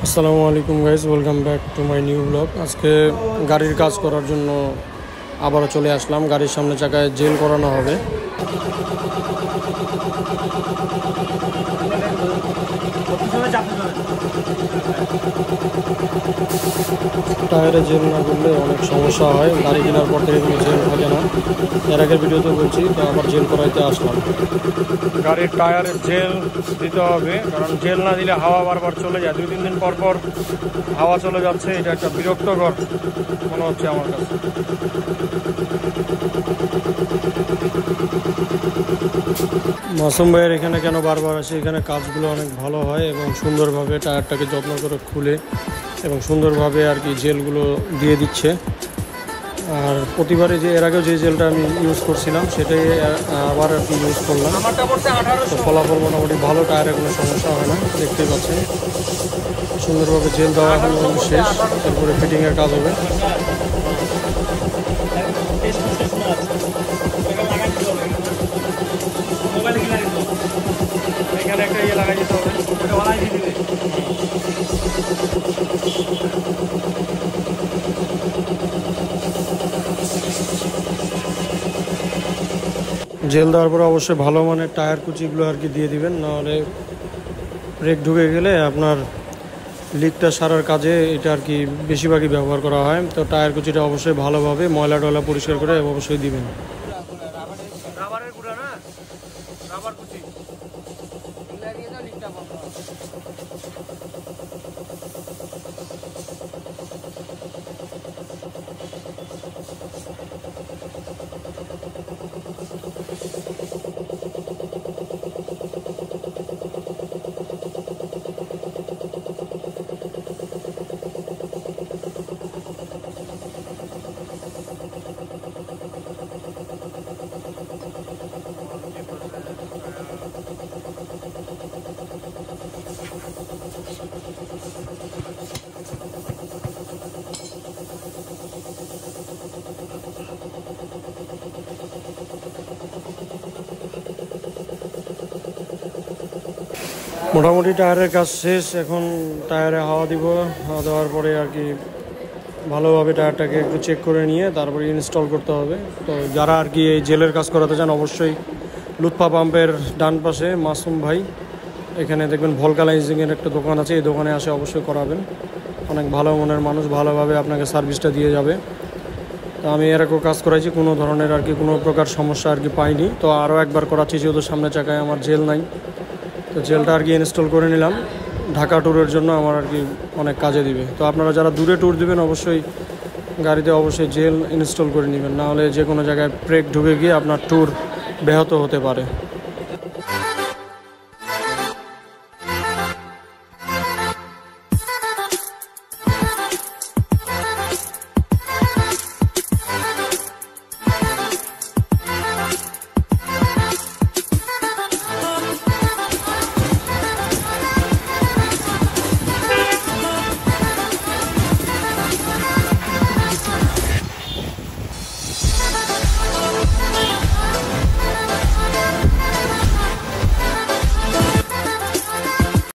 আসসালামু আলাইকুম guys, welcome back to my new blog. আজকে গাড়ির কাজ করার জন্য আবারও চলে আসলাম। গাড়ির সামনে চাকায় জেল করানো হবে। টায়ারে জেল না করলে অনেক সমস্যা হয়। গাড়ি কেনার পর থেকে কোনো জেল থাকে না। এর আগের ভিডিওতে বলছি, তো আবার জেল করাইতে আসলাম। গাড়ির টায়ারে জেল দিতে হবে, কারণ জেল না দিলে হাওয়া বারবার চলে যায়। 2-3 দিন পর পর হাওয়া চলে যাচ্ছে, এটা একটা বিরক্তকর মনে হচ্ছে আমার কাছে। মাসুম ভাইয়ের এখানে কেন বারবার আসি, এখানে কাজগুলো অনেক ভালো হয় এবং সুন্দরভাবে টায়ারটাকে যত্ন করে খুলে এবং সুন্দরভাবে আর কি জেলগুলো দিয়ে দিচ্ছে। আর প্রতিবারে যে এর আগেও যে জেলটা আমি ইউজ করছিলাম সেটাই আবার আর কি ইউজ করলাম। তো ফলাফল মোটামুটি ভালো, টায়ারে কোনো সমস্যা হয় না। দেখতেই পাচ্ছেন সুন্দরভাবে জেল দেওয়া এখন শেষ, তারপরে ফিটিংয়ের কাজ হবে। এখানে একটা ইয়ে লাগাই দিতে হবে। জেল দেওয়ার পরে অবশ্যই ভালো মানের টায়ার কুচিগুলো আর কি দিয়ে দিবেন, নাহলে ব্রেক ঢুকে গেলে আপনার লিকটা সারার কাজে এটা আর কি বেশিরভাগই ব্যবহার করা হয়। তো টায়ার কুচিটা অবশ্যই ভালোভাবে ময়লা টয়লা পরিষ্কার করে অবশ্যই দিবেন। মোটামুটি টায়ারের কাজ শেষ। এখন টায়ারে হাওয়া দিব। হাওয়া দেওয়ার পরে আর কি ভালোভাবে টায়ারটাকে একটু চেক করে নিয়ে তারপরে ইনস্টল করতে হবে। তো যারা আর কি এই জেলের কাজ করাতে চান, অবশ্যই লুৎফা পাম্পের ডান পাশে মাসুম ভাই, এখানে দেখবেন ভলকানাইজিংয়ের একটা দোকান আছে, এই দোকানে আসে অবশ্যই করাবেন। অনেক ভালো মনের মানুষ, ভালোভাবে আপনাকে সার্ভিসটা দিয়ে যাবে। তো আমি এরকম কাজ করাইছি, কোনো ধরনের আর কি কোনো প্রকার সমস্যা আর কি পাইনি। তো আরও একবার করাচ্ছি, যেহেতু সামনে চাকায় আমার জেল নাই। তো জেলটা আর কি ইনস্টল করে নিলাম, ঢাকা ট্যুরের জন্য আমার আর কি অনেক কাজে দিবে। তো আপনারা যারা দূরে ট্যুর দিবেন অবশ্যই গাড়িতে অবশ্যই জেল ইনস্টল করে নেবেন, নাহলে যে কোনো জায়গায় ব্রেক ঢুকে গিয়ে আপনার ট্যুর ব্যাহত হতে পারে।